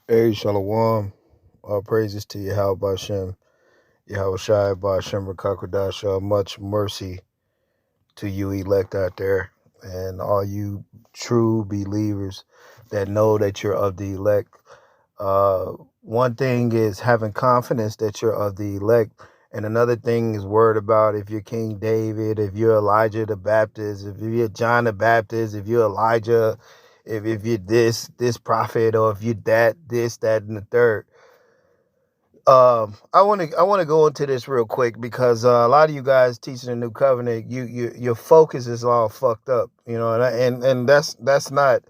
Hey, Shalom. All praises to Yahweh Bashem, Yahweh Shai Bashem Rakakodasha. Much mercy to you, elect out there, and all you true believers that know that you're of the elect. One thing is having confidence that you're of the elect, and another thing is word about if you're King David, if you're Elijah the Baptist, if you're John the Baptist, if you're Elijah, if you're this prophet, or if you're that, this, that, and the third. I want to go into this real quick because a lot of you guys teaching the new covenant, your focus is all fucked up, and that's not,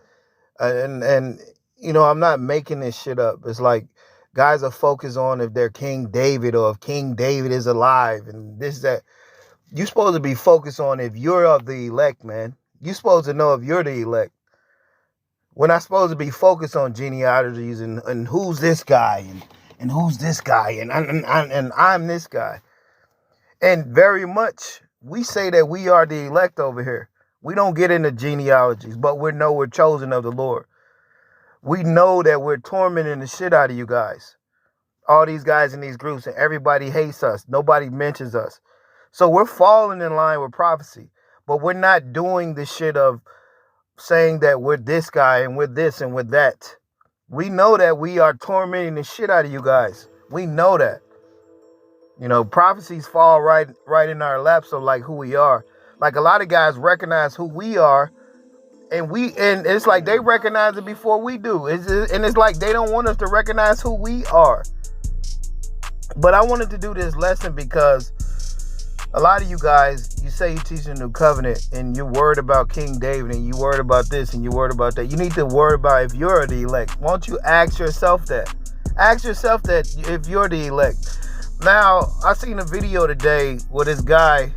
and I'm not making this shit up. It's like guys are focused on if they're King David or if King David is alive and this that. You're supposed to be focused on if you're of the elect, man. You're supposed to know if you're the elect. We're not supposed to be focused on genealogies and who's this guy and who's this guy and I'm this guy. And very much we say that we are the elect over here. We don't get into genealogies, but we know we're chosen of the Lord. We know that we're tormenting the shit out of you guys. All these guys in these groups, and everybody hates us. Nobody mentions us. So we're falling in line with prophecy, but we're not doing the shit of saying that we're this guy and we're this and we're that. We know that we are tormenting the shit out of you guys. We know that. Prophecies fall right in our laps of like who we are. Like a lot of guys recognize who we are, and it's like they recognize it before we do. It's like they don't want us to recognize who we are. But I wanted to do this lesson because a lot of you guys, you say you teach the new covenant and you're worried about King David and you're worried about this and you're worried about that. You need to worry about if you're the elect. Won't you ask yourself that? Ask yourself that if you're the elect. Now, I seen a video today with this guy.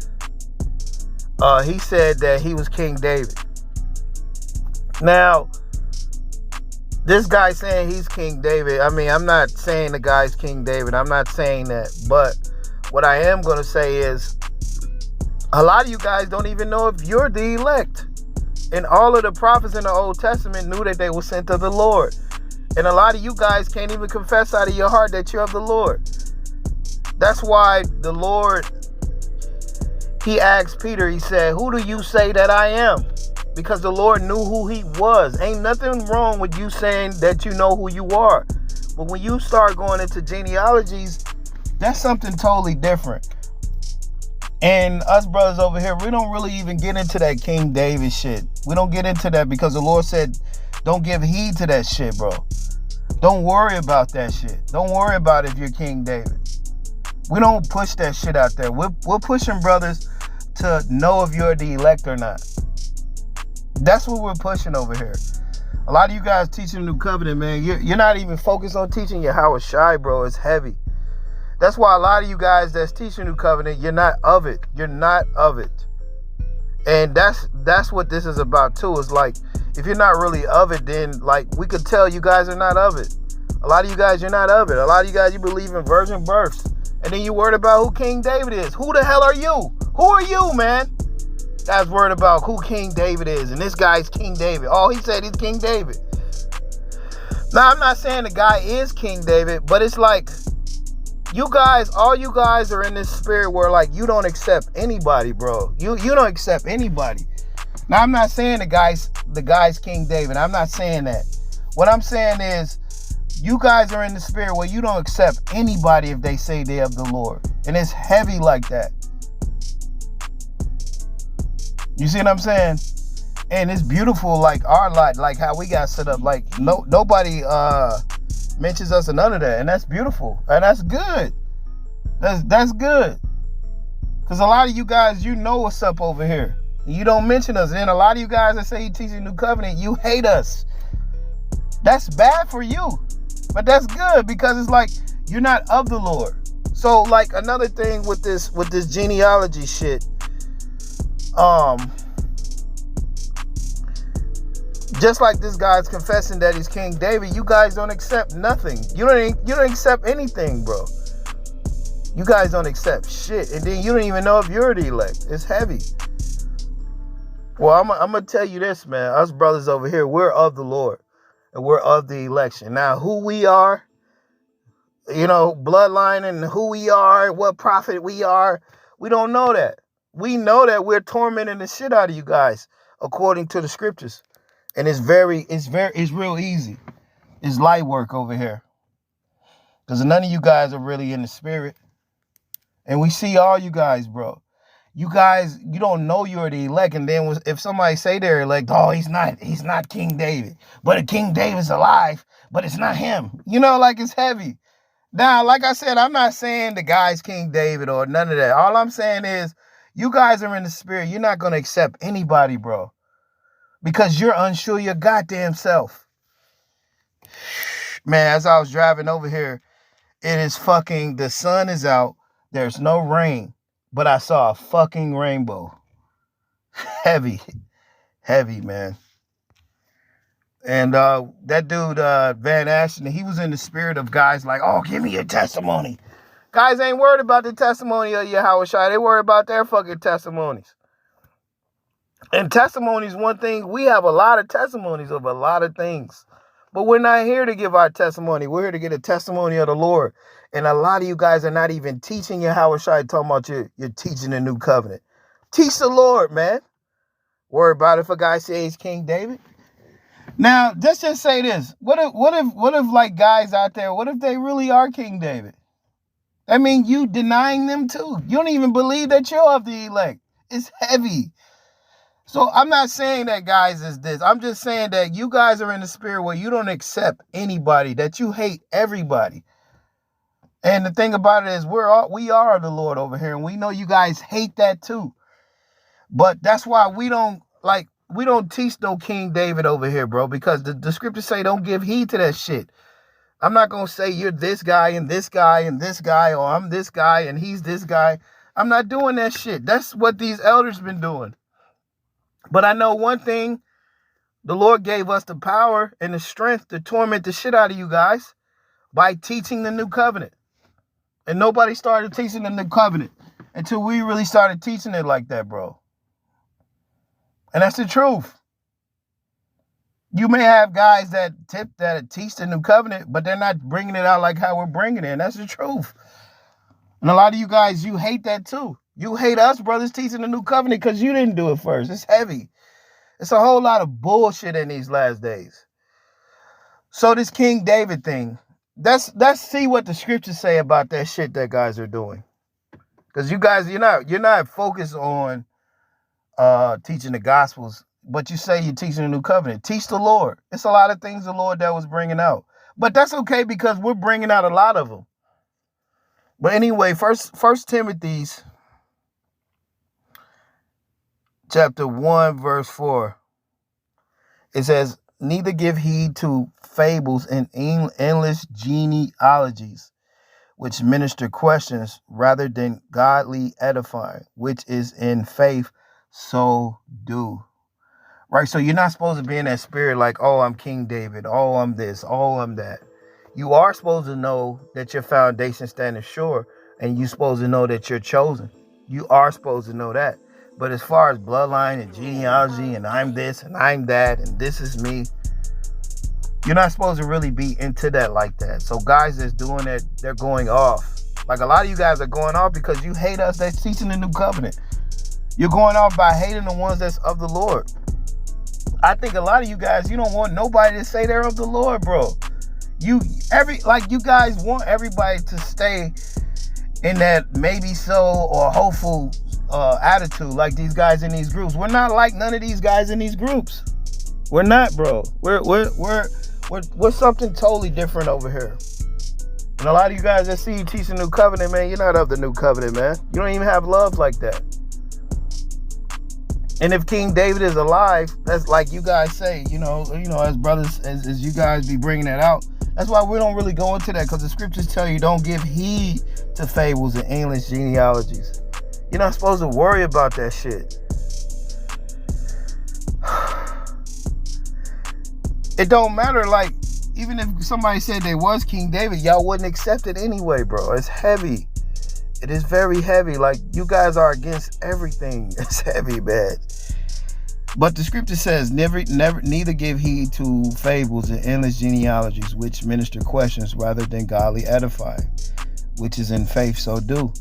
He said that he was King David. Now, this guy saying he's King David, I mean, I'm not saying the guy's King David. I'm not saying that. But what I am going to say is a lot of you guys don't even know if you're the elect. And all of the prophets in the Old Testament knew that they were sent of the Lord. And a lot of you guys can't even confess out of your heart that you're of the Lord. That's why the Lord, he asked Peter, he said, "Who do you say that I am?" Because the Lord knew who he was. Ain't nothing wrong with you saying that you know who you are. But when you start going into genealogies, that's something totally different. And us brothers over here, we don't really even get into that King David shit. We don't get into that because the Lord said, don't give heed to that shit, bro. Don't worry about that shit. Don't worry about if you're King David. We don't push that shit out there. We're pushing brothers to know if you're the elect or not. That's what we're pushing over here. A lot of you guys teaching the new covenant, man. You're not even focused on teaching Yahweh Shai, bro. It's heavy. That's why a lot of you guys that's teaching new covenant, you're not of it. You're not of it. And that's what this is about too. It's like, if you're not really of it, then like we could tell you guys are not of it. A lot of you guys, you're not of it. A lot of you guys, you believe in virgin births. And then you worried about who King David is. Who the hell are you? Who are you, man? Guys worried about who King David is. And this guy's King David. Oh, he said he's King David. Now, I'm not saying the guy is King David, but it's like, you guys, all you guys are in this spirit where like you don't accept anybody, bro. You don't accept anybody. Now, I'm not saying the guy's King David. I'm not saying that. What I'm saying is you guys are in the spirit where you don't accept anybody if they say they're of the Lord. And it's heavy like that. You see what I'm saying? And it's beautiful, like our lot, like how we got set up. Like nobody mentions us or none of that, and that's beautiful, and that's good. That's good, because a lot of you guys, you know what's up over here. You don't mention us, and then a lot of you guys that say you teach the new covenant, you hate us. That's bad for you, but that's good because it's like you're not of the Lord. So, like another thing with this genealogy shit. Just like this guy's confessing that he's King David, you guys don't accept nothing. You don't accept anything, bro. You guys don't accept shit, and then you don't even know if you're the elect. It's heavy. Well, I'm gonna tell you this, man. Us brothers over here, we're of the Lord. and we're of the election. Now, who we are, bloodline and who we are, what prophet we are, we don't know that. We know that we're tormenting the shit out of you guys according to the scriptures. And it's real easy. It's light work over here. Because none of you guys are really in the spirit. And we see all you guys, bro. You guys, you don't know you're the elect. And then if somebody say they're elect, oh, he's not King David. But King David's alive, but it's not him. Like it's heavy. Now, like I said, I'm not saying the guy's King David or none of that. All I'm saying is you guys are in the spirit. You're not going to accept anybody, bro. Because you're unsure your goddamn self. Man, as I was driving over here, the sun is out. There's no rain. But I saw a fucking rainbow. Heavy, man. And that dude, Van Ashton, he was in the spirit of guys like, oh, give me your testimony. Guys ain't worried about the testimony of Yahushua. They worried about their fucking testimonies. And testimony is one thing. We have a lot of testimonies of a lot of things. But we're not here to give our testimony. We're here to get a testimony of the Lord. And a lot of you guys are not even teaching Yahushua, talking about you're teaching the new covenant. Teach the Lord, man. Worry about if a guy says he's King David. Now, let's just say this. What if like guys out there, what if they really are King David? I mean, you denying them too. You don't even believe that you're of the elect. It's heavy. So I'm not saying that guys is this. I'm just saying that you guys are in the spirit where you don't accept anybody, that you hate everybody. And the thing about it is we are the Lord over here, and we know you guys hate that too. But that's why we don't teach no King David over here, bro, because the scriptures say don't give heed to that shit. I'm not going to say you're this guy and this guy and this guy, or I'm this guy and he's this guy. I'm not doing that shit. That's what these elders been doing. But I know one thing, the Lord gave us the power and the strength to torment the shit out of you guys by teaching the new covenant. And nobody started teaching the new covenant until we really started teaching it like that, bro. And that's the truth. You may have guys that teach the new covenant, but they're not bringing it out like how we're bringing it. And that's the truth. And a lot of you guys, you hate that too. You hate us brothers teaching the new covenant because you didn't do it first. It's heavy. It's a whole lot of bullshit in these last days. So this King David thing, let's see what the scriptures say about that shit that guys are doing. Because you guys, you're not focused on teaching the gospels, but you say you're teaching the new covenant. Teach the Lord. It's a lot of things the Lord that was bringing out. But that's okay because we're bringing out a lot of them. But anyway, First Timothy's chapter 1, verse 4. It says, neither give heed to fables and endless genealogies, which minister questions rather than godly edifying, which is in faith, so do. Right? So you're not supposed to be in that spirit like, oh, I'm King David. Oh, I'm this. Oh, I'm that. You are supposed to know that your foundation standing sure, and you're supposed to know that you're chosen. You are supposed to know that. But as far as bloodline and genealogy and I'm this and I'm that and this is me, you're not supposed to really be into that like that. So guys that's doing that, they're going off. Like a lot of you guys are going off because you hate us that's teaching the new covenant. You're going off by hating the ones that's of the Lord. I think a lot of you guys, you don't want nobody to say they're of the Lord, bro. You guys want everybody to stay in that maybe so or hopeful attitude like these guys in these groups. We're not like none of these guys in these groups. We're not, bro. We're something totally different over here. And a lot of you guys that see you teaching new covenant, man, you're not of the new covenant, man. You don't even have love like that. And if King David is alive, that's like you guys say, as brothers, as you guys be bringing that out. That's why we don't really go into that, because the scriptures tell you don't give heed to fables and endless genealogies. You're not supposed to worry about that shit. It don't matter, like, even if somebody said they was King David, y'all wouldn't accept it anyway, bro. It's heavy. It is very heavy. Like, you guys are against everything. It's heavy, man. But the scripture says, neither give heed to fables and endless genealogies, which minister questions rather than godly edifying, which is in faith so do.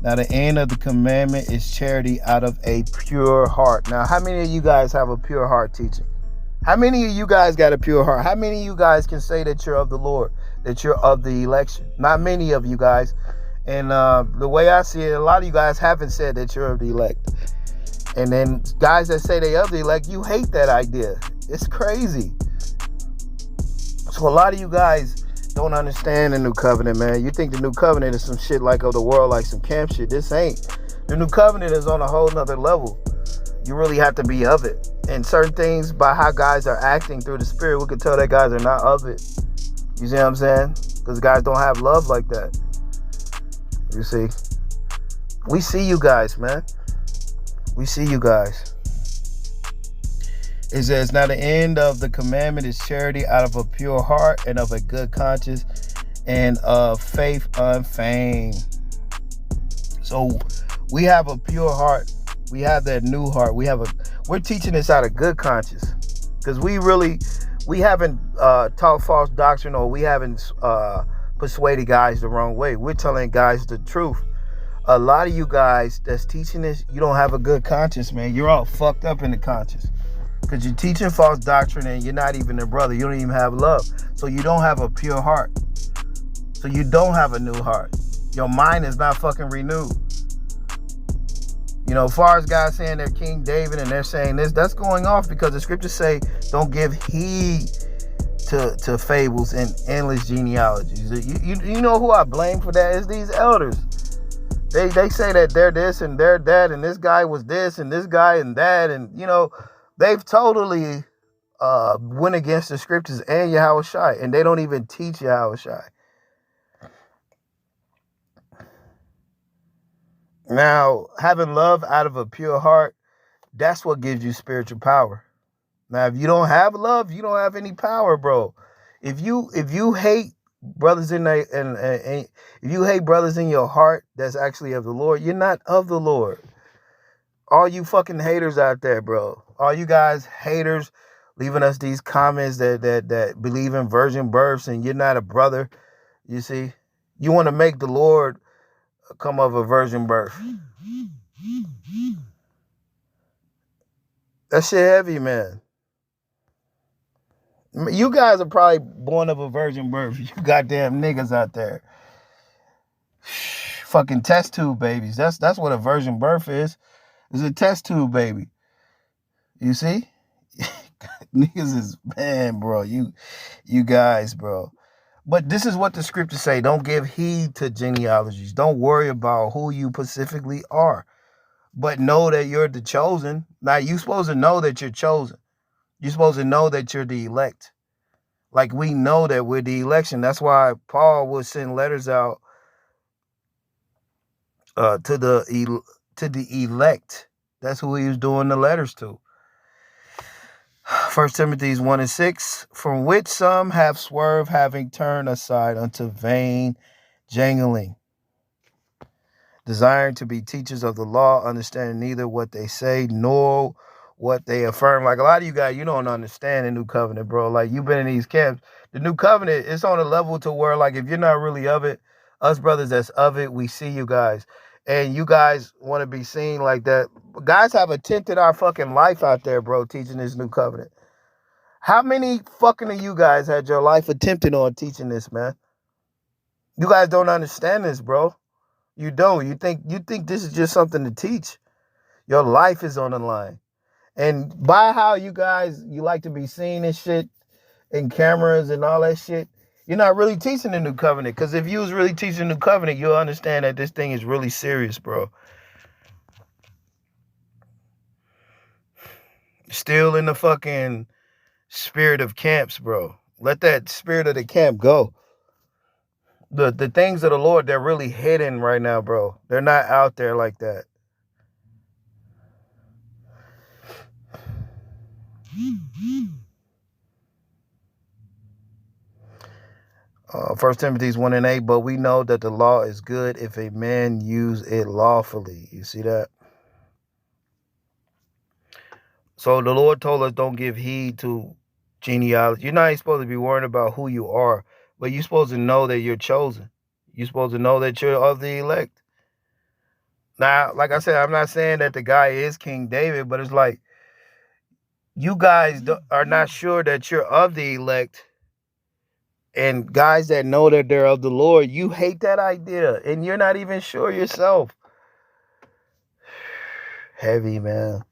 Now the end of the commandment is charity out of a pure heart. Now, how many of you guys have a pure heart teaching? How many of you guys got a pure heart? How many of you guys can say that you're of the Lord, that you're of the election? Not many of you guys. And the way I see it, a lot of you guys haven't said that you're of the elect. And then guys that say they of the elect, you hate that idea. It's crazy. So a lot of you guys don't understand the new covenant, man. You think the new covenant is some shit like of the world, like some camp shit. This ain't. The new covenant is on a whole nother level. You really have to be of it. And certain things, by how guys are acting through the spirit, we can tell that guys are not of it. You see what I'm saying? Because guys don't have love like that. You see? We see you guys, man. We see you guys. It says, now the end of the commandment is charity out of a pure heart and of a good conscience and of faith unfeigned. So we have a pure heart. We have that new heart. We're teaching this out of good conscience, because we haven't taught false doctrine, or we haven't persuaded guys the wrong way. We're telling guys the truth. A lot of you guys that's teaching this, you don't have a good conscience, man. You're all fucked up in the conscience, because you're teaching false doctrine and you're not even a brother. You don't even have love. So you don't have a pure heart. So you don't have a new heart. Your mind is not fucking renewed. You know, as far as guys saying they're King David and they're saying this, that's going off because the scriptures say don't give heed to fables and endless genealogies. You know who I blame for that is these elders. They say that they're this and they're that, and this guy was this and this guy and that, and you know, they've totally went against the scriptures and Yahushua, and they don't even teach Yahushua. Now, having love out of a pure heart, that's what gives you spiritual power. Now, if you don't have love, you don't have any power, bro. If you hate brothers and if you hate brothers in your heart that's actually of the Lord, you're not of the Lord. All you fucking haters out there, bro. All you guys haters leaving us these comments that believe in virgin births and you're not a brother. You see, you want to make the Lord come of a virgin birth. That shit heavy, man. You guys are probably born of a virgin birth. You goddamn niggas out there. Fucking test tube babies. That's what a virgin birth is. It's a test tube baby. You see? Niggas is, man, bro. You guys, bro. But this is what the scriptures say. Don't give heed to genealogies. Don't worry about who you specifically are. But know that you're the chosen. Now, you're supposed to know that you're chosen. You're supposed to know that you're the elect. Like, we know that we're the election. That's why Paul would send letters out to the elect. That's who he was doing the letters to. 1 Timothy 1:6, from which some have swerved, having turned aside unto vain jangling, desiring to be teachers of the law, understanding neither what they say nor what they affirm. Like, a lot of you guys, you don't understand the new covenant, bro. Like, you've been in these camps. The new covenant, it's on a level to where, like, if you're not really of it, us brothers that's of it, we see you guys. And you guys want to be seen like that. Guys have attempted our fucking life out there, bro, teaching this new covenant. How many fucking of you guys had your life attempted on teaching this, man? You guys don't understand this, bro. You don't. You think this is just something to teach. Your life is on the line. And by how you guys, you like to be seen and shit, and cameras and all that shit, you're not really teaching the new covenant. Because if you was really teaching the new covenant, you'll understand that this thing is really serious, bro. Still in the fucking spirit of camps, bro. Let that spirit of the camp go. The things of the Lord, they're really hidden right now, bro. They're not out there like that. 1 Timothy 1:8, but we know that the law is good if a man use it lawfully. You see that? So the Lord told us don't give heed to genealogy. You're not even supposed to be worrying about who you are, but you're supposed to know that you're chosen. You're supposed to know that you're of the elect. Now, like I said, I'm not saying that the guy is King David, but it's like you guys are not sure that you're of the elect. And guys that know that they're of the Lord, you hate that idea. And you're not even sure yourself. Heavy, man.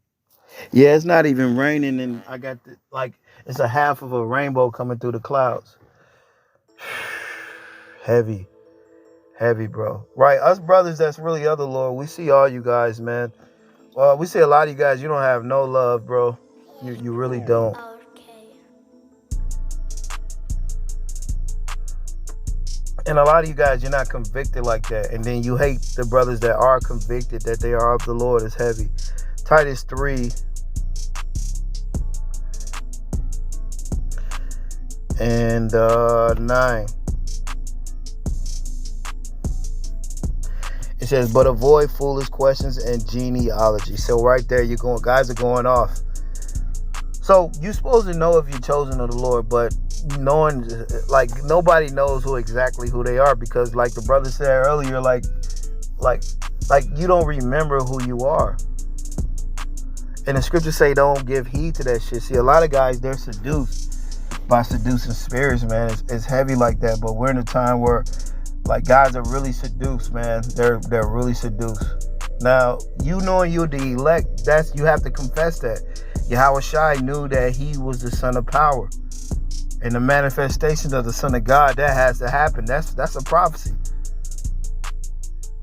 Yeah, it's not even raining. And I got, it's a half of a rainbow coming through the clouds. Heavy. Heavy, bro. Right? Us brothers that's really of the Lord, we see all you guys, man. Well, we see a lot of you guys, you don't have no love, bro. You really don't. And a lot of you guys, you're not convicted like that. And then you hate the brothers that are convicted, that they are of the Lord. Is heavy. Titus 3 and 9. It says, but avoid foolish questions and genealogy. So right there, guys are going off. So you're supposed to know if you're chosen of the Lord, but knowing, like, nobody knows who they are, because like the brother said earlier, like you don't remember who you are. And the scriptures say don't give heed to that shit. See, a lot of guys, they're seduced by seducing spirits, man. It's heavy like that. But we're in a time where, like, guys are really seduced, man. They're really seduced. Now, you knowing you're the elect, you have to confess that. Yahweh Shai knew that he was the son of power. And the manifestation of the Son of God, that has to happen. That's a prophecy.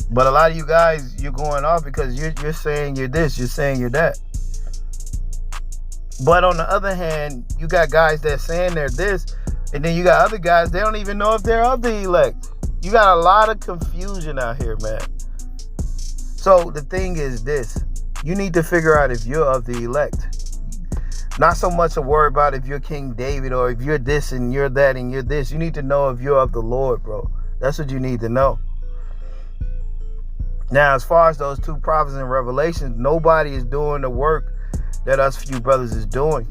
But a lot of you guys, you're going off because you're saying you're this, you're saying you're that. But on the other hand, you got guys that saying they're this, and then you got other guys, they don't even know if they're of the elect. You got a lot of confusion out here, man. So the thing is this, you need to figure out if you're of the elect. Not so much a worry about if you're King David or if you're this and you're that and you're this. You need to know if you're of the Lord, bro. That's what you need to know. Now, as far as those two prophets in Revelation, nobody is doing the work that us few brothers is doing.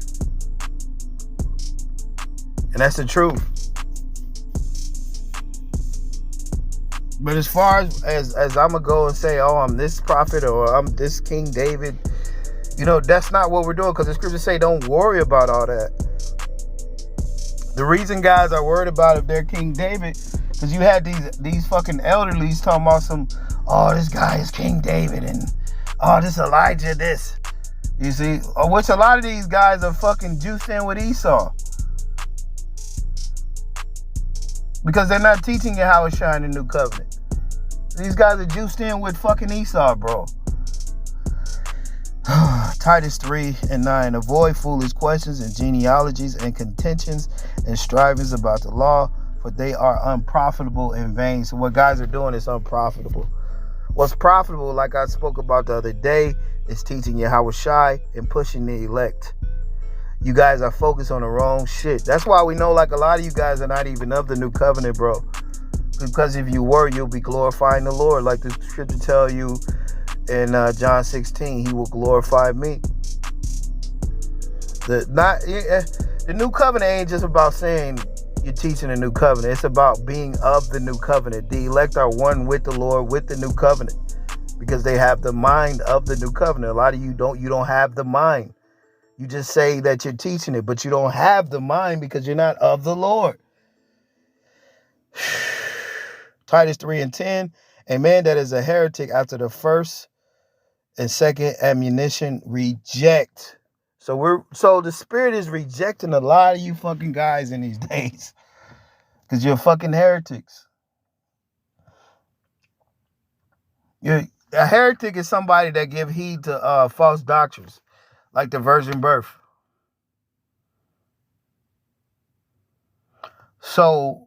And that's the truth. But as far as I'm going to go and say, oh, I'm this prophet or I'm this King David, that's not what we're doing, because the scriptures say don't worry about all that. The reason guys are worried about if they're King David, because you had these fucking elderlies talking about oh, this guy is King David, and oh, this Elijah, this. You see, which a lot of these guys are fucking juiced in with Esau. Because they're not teaching you how it's shine the new covenant. These guys are juiced in with fucking Esau, bro. Titus 3 and 9. Avoid foolish questions and genealogies and contentions and strivings about the law, for they are unprofitable and vain. So what guys are doing is unprofitable. What's profitable, like I spoke about the other day, is teaching you how it's shy and pushing the elect. You guys are focused on the wrong shit. That's why we know, like, a lot of you guys are not even of the new covenant, bro. Because if you were, you'll be glorifying the Lord. Like the scripture tell you in John 16, he will glorify me. The new covenant ain't just about saying you're teaching a new covenant. It's about being of the new covenant. The elect are one with the Lord, with the new covenant, because they have the mind of the new covenant. A lot of you don't have the mind. You just say that you're teaching it, but you don't have the mind because you're not of the Lord. Titus 3 and 10. A man that is a heretic after the first and second admonition reject. So the spirit is rejecting a lot of you fucking guys in these days, because you're fucking heretics. A heretic is somebody that give heed to false doctrines, like the virgin birth. So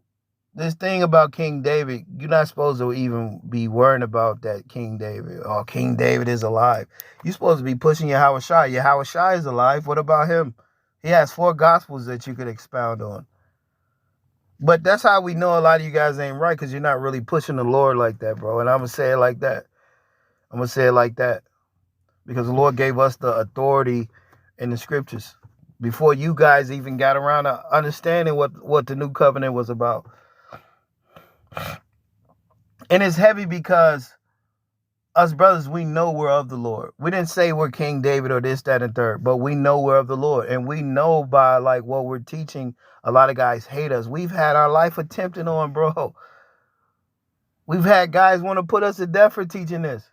this thing about King David, you're not supposed to even be worrying about that King David. Oh, King David is alive. You're supposed to be pushing Yahweh Shai. Yahweh Shai is alive. What about him? He has 4 gospels that you could expound on. But that's how we know a lot of you guys ain't right, because you're not really pushing the Lord like that, bro. And I'm going to say it like that. Because the Lord gave us the authority in the scriptures before you guys even got around to understanding what the new covenant was about. And it's heavy because us brothers, we know we're of the Lord. We didn't say we're King David or this, that, and third, but we know we're of the Lord. And we know by like what we're teaching, a lot of guys hate us. We've had our life attempted on, bro. We've had guys want to put us to death for teaching this.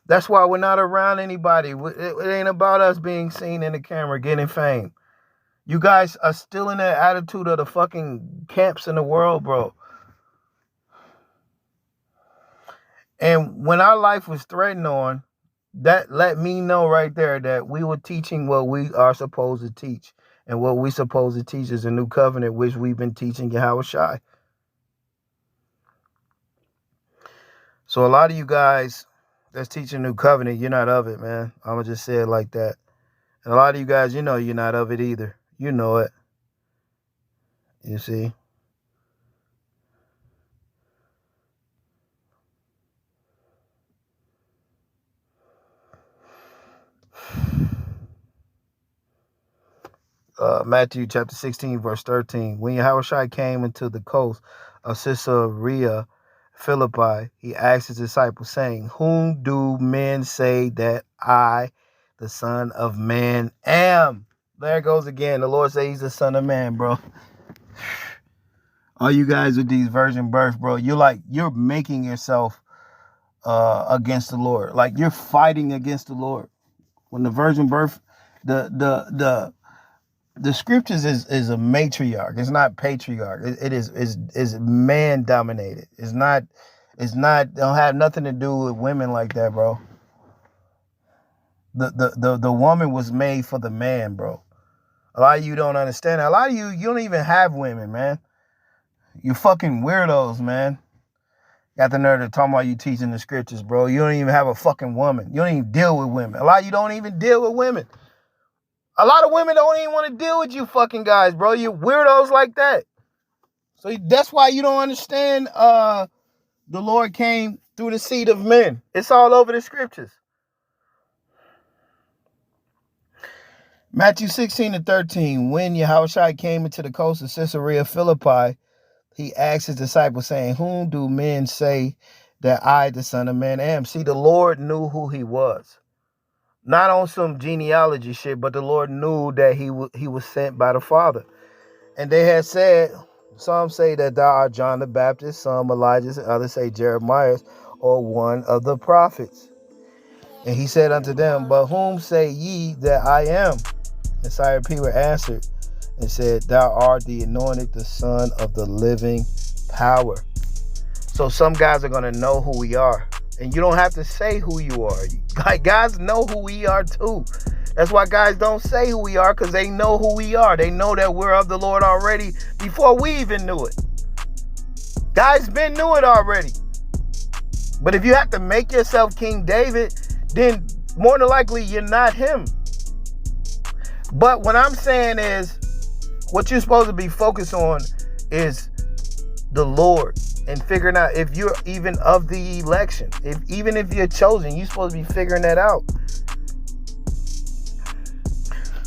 That's why we're not around anybody. It ain't about us being seen in the camera, getting fame. You guys are still in that attitude of the fucking camps in the world, bro. And when our life was threatened on, that let me know right there that we were teaching what we are supposed to teach. And what we supposed to teach is a new covenant, which we've been teaching Yahweh Shai. So a lot of you guys that's teaching new covenant, you're not of it, man. I'm going to just say it like that. And a lot of you guys, you know you're not of it either. You know it. You see? Matthew chapter 16, verse 13. When Yahushua came into the coast of Caesarea Philippi, he asked his disciples, saying, whom do men say that I, the Son of Man, am? There it goes again. The Lord says he's the Son of Man, bro. All you guys with these virgin births, bro, you're making yourself against the Lord. Like you're fighting against the Lord. When the virgin birth, the scriptures is a matriarch. It's not patriarch. It is man dominated. It's not don't have nothing to do with women like that, bro. The woman was made for the man, bro. A lot of you don't understand that. A lot of you don't even have women, man. You fucking weirdos, man. Got the nerve to talk about you teaching the scriptures, bro. You don't even have a fucking woman. You don't even deal with women. A lot of you don't even deal with women. A lot of women don't even want to deal with you fucking guys, bro. You weirdos like that. So that's why you don't understand the Lord came through the seed of men. It's all over the scriptures. Matthew 16:13. When Yahushua came into the coast of Caesarea Philippi, he asked his disciples, saying, whom do men say that I, the Son of Man, am? See, the Lord knew who he was. Not on some genealogy shit, but the Lord knew that he was sent by the Father. And they had said, some say that thou art John the Baptist, some Elijah, and others say Jeremiah or one of the prophets. And he said unto them, but whom say ye that I am? And Simon Peter answered and said, thou art the anointed, the Son of the living power. So some guys are going to know who we are. And you don't have to say who you are. Like, guys know who we are too. That's why guys don't say who we are, because they know who we are. They know that we're of the Lord already before we even knew it. Guys been knew it already. But if you have to make yourself King David, then more than likely you're not him. But what I'm saying is, what you're supposed to be focused on is the Lord. And figuring out if you're even of the election. Even if you're chosen, you're supposed to be figuring that out.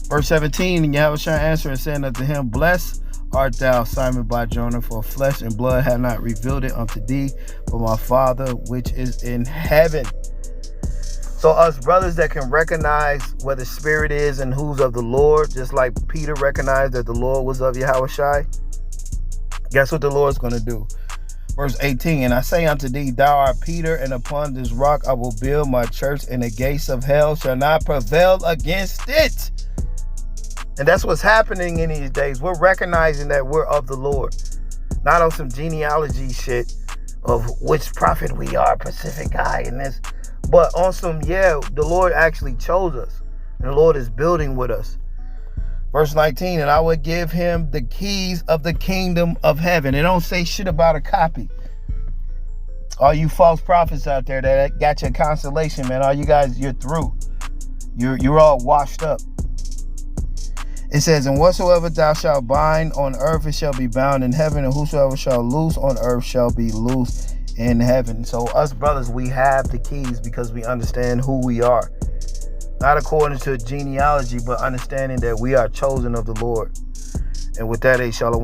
Verse 17, and Yahushua answered and said unto him, blessed art thou, Simon Bar-Jonah, for flesh and blood have not revealed it unto thee, but my Father which is in heaven. So us brothers that can recognize where the spirit is and who's of the Lord, just like Peter recognized that the Lord was of Yahushua, guess what the Lord's going to do? Verse 18, and I say unto thee, thou art Peter, and upon this rock I will build my church, and the gates of hell shall not prevail against it. And that's what's happening in these days. We're recognizing that we're of the Lord. Not on some genealogy shit of which prophet we are, Pacific guy, and this. But on some, the Lord actually chose us. And the Lord is building with us. Verse 19, and I will give him the keys of the kingdom of heaven. It don't say shit about a copy. All you false prophets out there that got your consolation, man, all you guys, you're through. You're all washed up. It says, and whatsoever thou shalt bind on earth, it shall be bound in heaven, and whosoever shall loose on earth shall be loose in heaven. So us brothers, we have the keys because we understand who we are. not according to genealogy, but understanding that we are chosen of the Lord. And with that, shalom.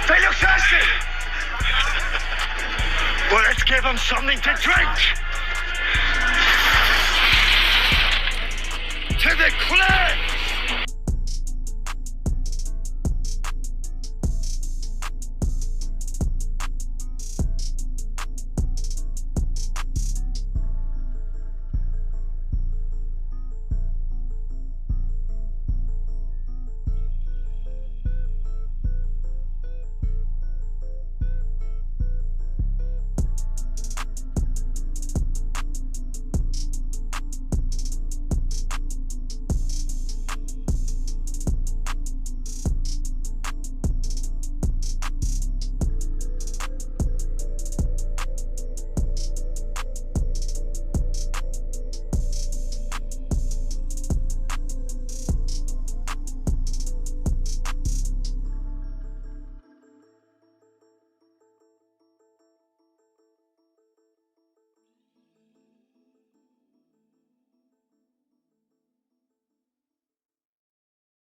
They look thirsty. Well, let's give them something to drink. To the cloud.